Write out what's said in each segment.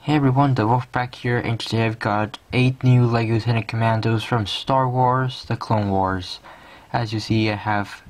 Hey everyone, TheWolfpack here, and today I've got 8 new LEGO Senate Commandos from Star Wars, The Clone Wars. As you see, I have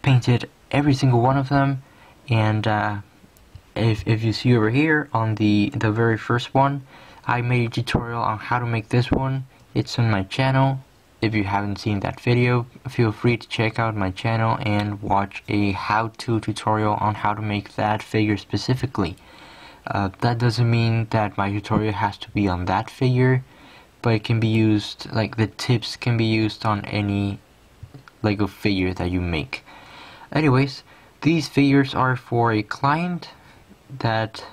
painted every single one of them, and if you see over here on the very first one, I made a tutorial on how to make this one. It's on my channel. If you haven't seen that video, feel free to check out my channel and watch a how-to tutorial on how to make that figure specifically. That doesn't mean that my tutorial has to be on that figure, but it can be used, like the tips can be used on any LEGO figure that you make. Anyways, these figures are for a client that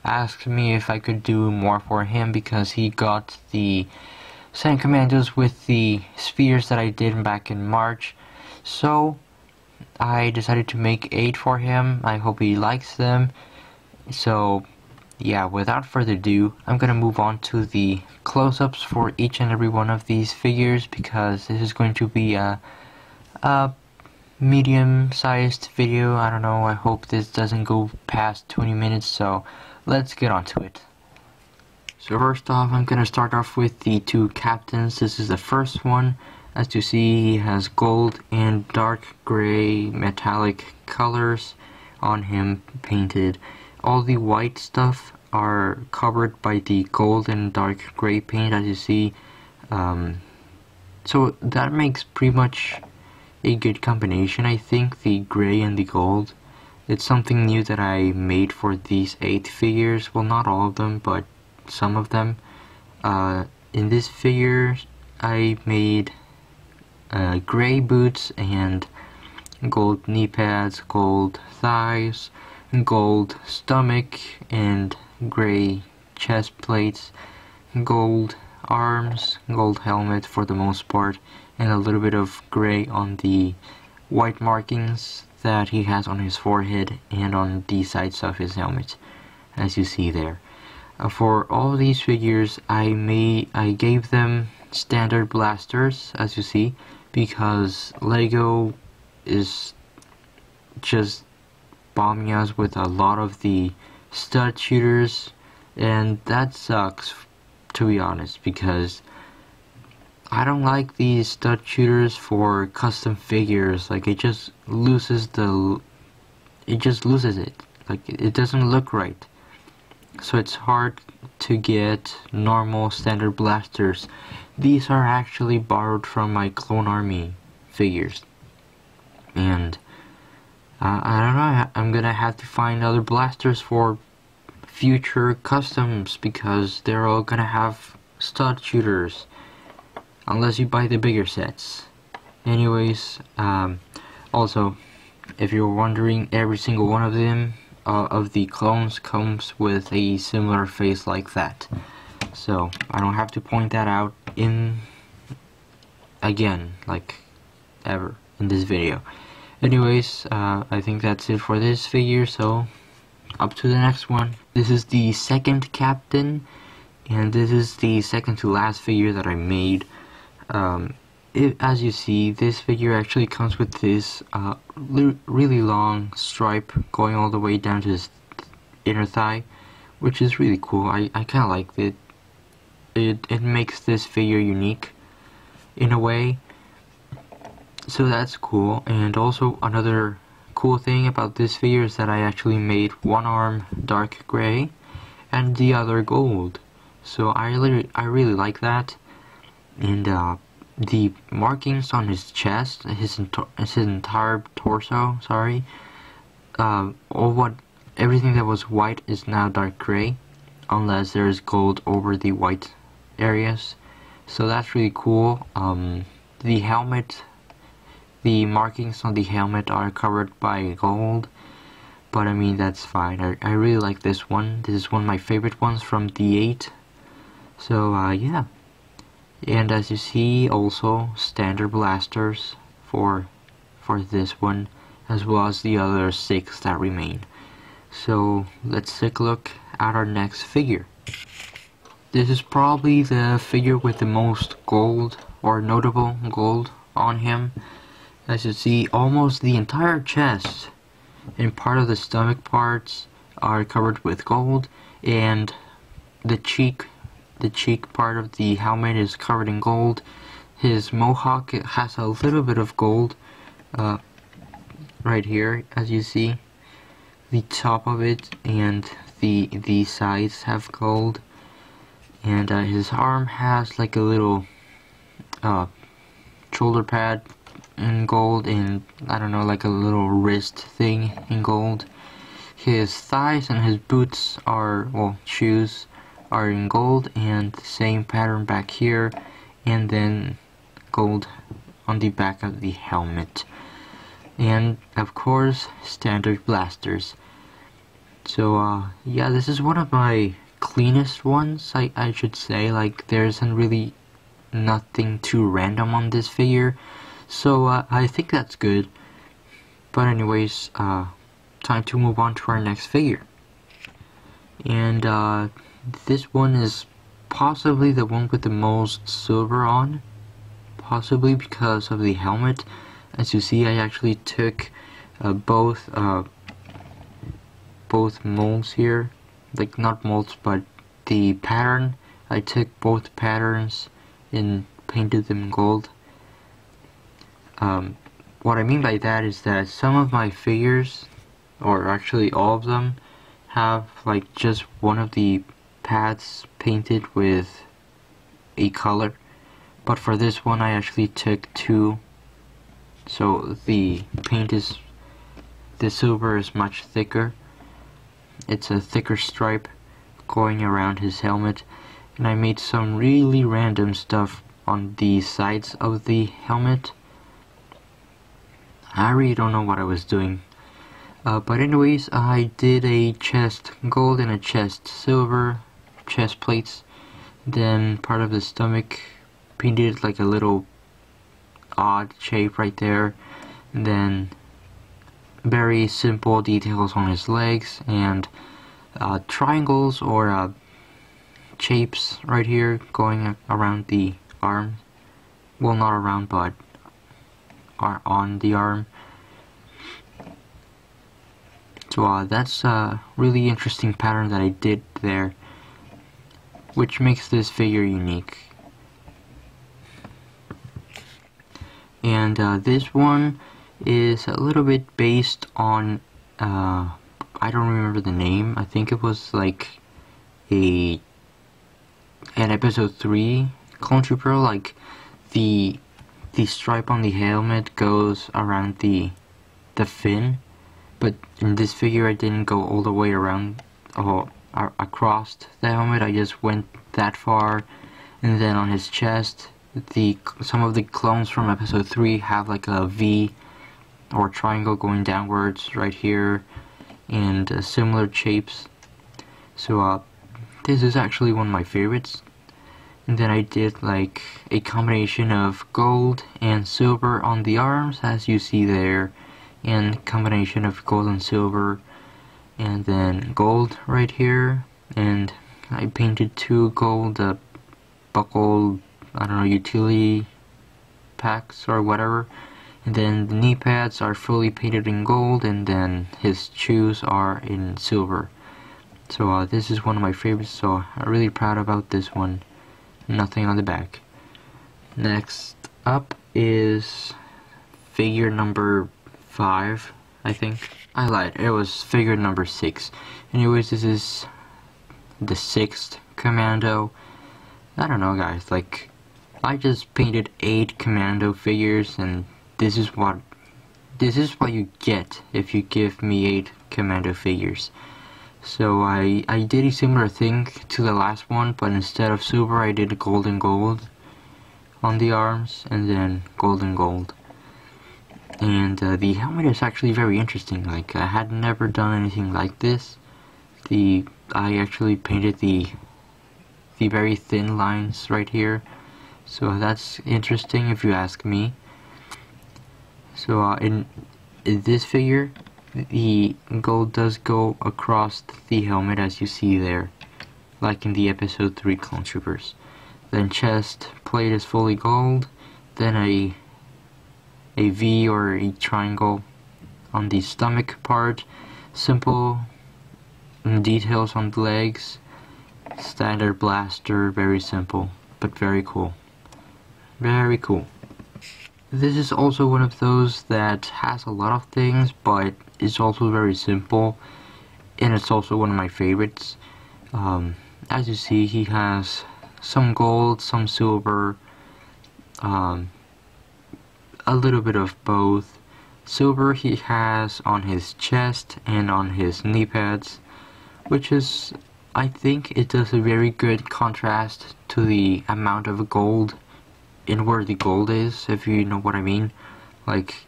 asked me if I could do more for him because he got the Senate Commandos with the spheres that I did back in March. So I decided to make 8 for him. I hope he likes them. So yeah, without further ado, I'm gonna move on to the close-ups for each and every one of these figures because this is going to be a medium-sized video. I don't know, I hope this doesn't go past 20 minutes, so let's get on to it. So first off, I'm gonna start off with the 2 captains. This is the first one. As you see, he has gold and dark gray metallic colors on him painted. All the white stuff are covered by the gold and dark gray paint, as you see. So that makes pretty much a good combination, I think, the gray and the gold. It's something new that I made for these 8 figures. Well, not all of them, but some of them. In this figure, I made gray boots and gold knee pads, gold thighs, gold stomach, and gray chest plates, gold arms, gold helmet for the most part, and a little bit of gray on the white markings that he has on his forehead and on the sides of his helmet, as you see there. For all these figures, I gave them standard blasters, as you see, because LEGO is just bombing us with a lot of the stud shooters, and that sucks, to be honest, because I don't like these stud shooters for custom figures. Like, it just loses it. Like, it doesn't look right. So it's hard to get normal standard blasters. These are actually borrowed from my Clone Army figures, and I don't know, I'm gonna have to find other blasters for future customs because they're all gonna have stud shooters unless you buy the bigger sets. Anyways, also, if you're wondering, every single one of them of the clones comes with a similar face like that, so I don't have to point that out again, like ever in this video. Anyways, I think that's it for this figure, so up to the next one. This is the second captain, and this is the second to last figure that I made. As you see, this figure actually comes with this really long stripe going all the way down to his inner thigh, which is really cool. I kind of like it. It makes this figure unique in a way, so that's cool. And also another cool thing about this figure is that I actually made one arm dark gray and the other gold, so I really like that. And the markings on his chest, his entire torso, sorry, everything that was white is now dark gray, unless there is gold over the white areas. So that's really cool. The helmet, the markings on the helmet are covered by gold, but I mean, that's fine. I really like this one. This is one of my favorite ones from the 8. So yeah. And as you see, also standard blasters for this one, as well as the other 6 that remain. So let's take a look at our next figure. This is probably the figure with the most gold, or notable gold, on him. As you see, almost the entire chest and part of the stomach parts are covered with gold, and the cheek part of the helmet is covered in gold. His mohawk has a little bit of gold right here, as you see. The top of it and the sides have gold, and his arm has like a little shoulder pad in gold, and I don't know, like a little wrist thing in gold. His thighs and his boots are, well, shoes are in gold, and the same pattern back here, and then gold on the back of the helmet. And of course, standard blasters. So yeah, this is one of my cleanest ones, I should say. Like, there isn't really nothing too random on this figure, so I think that's good. But anyways, time to move on to our next figure. And this one is possibly the one with the most silver on, possibly because of the helmet. As you see, I actually took both molds here, like not molds but the pattern. I took both patterns and painted them gold. What I mean by that is that some of my figures, or actually all of them, have like just one of the pads painted with a color, but for this one I actually took two, so the silver is much thicker. It's a thicker stripe going around his helmet, and I made some really random stuff on the sides of the helmet. I really don't know what I was doing. But anyways, I did a chest gold and a chest silver, chest plates, then part of the stomach, painted like a little odd shape right there, and then very simple details on his legs, and triangles or shapes right here going around the arm. Well, not around, but are on the arm. So that's a really interesting pattern that I did there, which makes this figure unique. And this one is a little bit based on, I don't remember the name. I think it was like an episode 3 clone trooper. Like the stripe on the helmet goes around the fin, but in this figure I didn't go all the way around across the helmet. I just went that far, and then on his chest, some of the clones from episode 3 have like a V or triangle going downwards right here, and similar shapes. So this is actually one of my favorites. And then I did like a combination of gold and silver on the arms, as you see there, and combination of gold and silver, and then gold right here, and I painted 2 gold buckle, I don't know, utility packs or whatever, and then the knee pads are fully painted in gold, and then his shoes are in silver. So this is one of my favorites, so I'm really proud about this one. Nothing on the back. Next up is figure number 5, I think. I lied, it was figure number 6. Anyways, this is the 6th Commando. I don't know, guys, like, I just painted 8 Commando figures, and this is what you get if you give me 8 Commando figures. So I did a similar thing to the last one, but instead of silver I did gold and gold on the arms, and then gold and gold. And the helmet is actually very interesting. Like, I had never done anything like this. I actually painted the very thin lines right here, so that's interesting if you ask me. So in this figure, the gold does go across the helmet, as you see there, like in the episode 3 clone troopers. Then chest plate is fully gold, then a V or a triangle on the stomach part, simple details on the legs, Standard blaster, very simple, but very cool. Very cool. This is also one of those that has a lot of things, but it's also very simple, and it's also one of my favorites. As you see, he has some gold, some silver, a little bit of both. Silver he has on his chest and on his knee pads, which is, I think it does a very good contrast to the amount of gold in where the gold is, if you know what I mean. Like,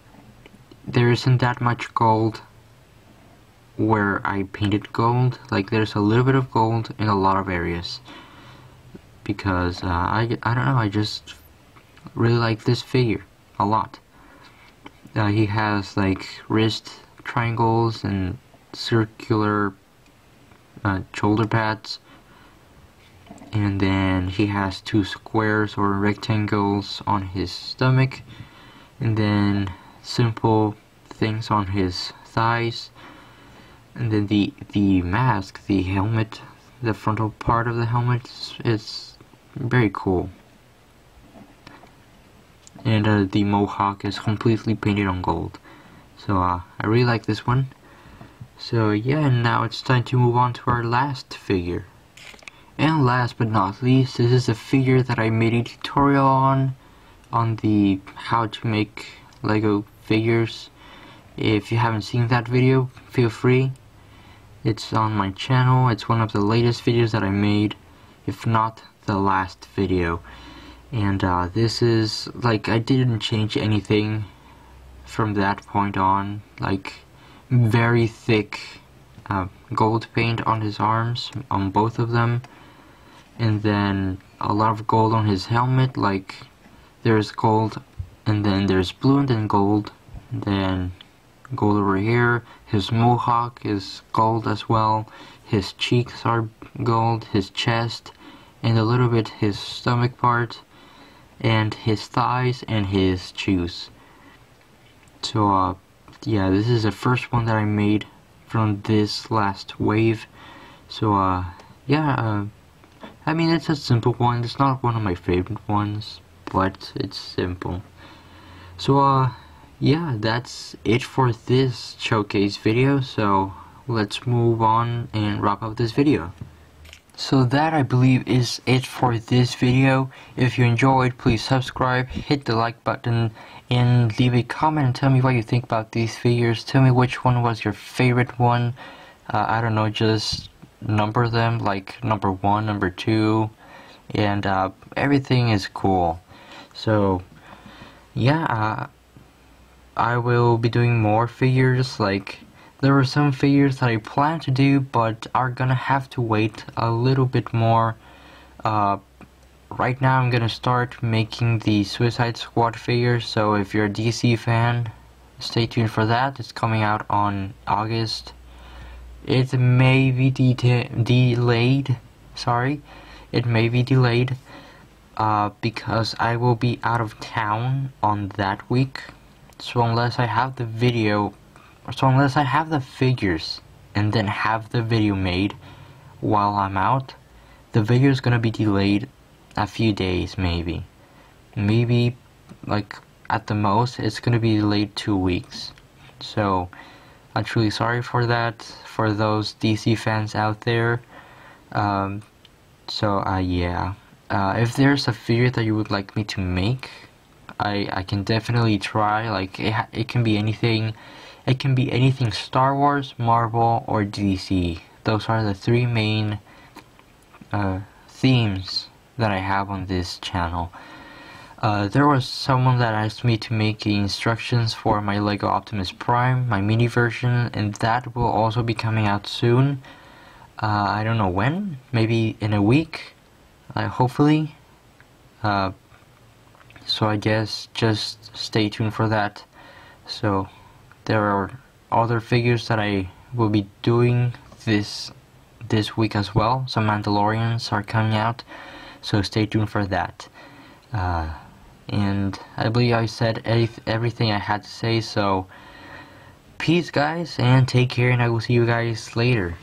there isn't that much gold where I painted gold. Like, there's a little bit of gold in a lot of areas, because I don't know, I just really like this figure a lot. He has like wrist triangles and circular shoulder pads, and then he has two squares or rectangles on his stomach, and then simple things on his thighs, and then the mask, the helmet, the frontal part of the helmet is very cool. And the mohawk is completely painted on gold. So I really like this one. So yeah, and now it's time to move on to our last figure. And last but not least, this is a figure that I made a tutorial on the how to make Lego figures. If you haven't seen that video, feel free. It's on my channel. It's one of the latest videos that I made, if not the last video. And this is, like, I didn't change anything from that point on. Like, very thick gold paint on his arms, on both of them. And then a lot of gold on his helmet. Like, there's gold, and then there's blue, and then gold, and then gold over here. His mohawk is gold as well. His cheeks are gold, his chest, and a little bit his stomach part, and his thighs and his shoes. So yeah, this is the first one that I made from this last wave. So yeah, I mean, it's a simple one. It's not one of my favorite ones, but it's simple. So yeah, that's it for this showcase video. So let's move on and wrap up this video. So that, I believe, is it for this video. If you enjoyed, please subscribe, hit the like button, and leave a comment and tell me what you think about these figures. Tell me which one was your favorite one. I don't know, just number them, like number 1, number 2, and everything is cool. So yeah, I will be doing more figures. Like, there were some figures that I plan to do, but are gonna have to wait a little bit more. Right now I'm gonna start making the Suicide Squad figures, so if you're a DC fan, stay tuned for that. It's coming out on August. It may be delayed, sorry. It may be delayed, because I will be out of town on that week. So unless I have the video, so unless I have the figures and then have the video made while I'm out, the video is gonna be delayed a few days, maybe, like, at the most it's gonna be delayed 2 weeks. So I'm truly sorry for that, for those DC fans out there. Yeah, if there's a figure that you would like me to make, I can definitely try. Like, it can be anything. It can be anything Star Wars, Marvel, or DC. Those are the 3 main themes that I have on this channel. There was someone that asked me to make instructions for my Lego Optimus Prime, my mini version, and that will also be coming out soon. I don't know when, maybe in a week, hopefully. So I guess just stay tuned for that. So there are other figures that I will be doing this week as well. Some Mandalorians are coming out, so stay tuned for that. And I believe I said everything I had to say, so peace guys, and take care, and I will see you guys later.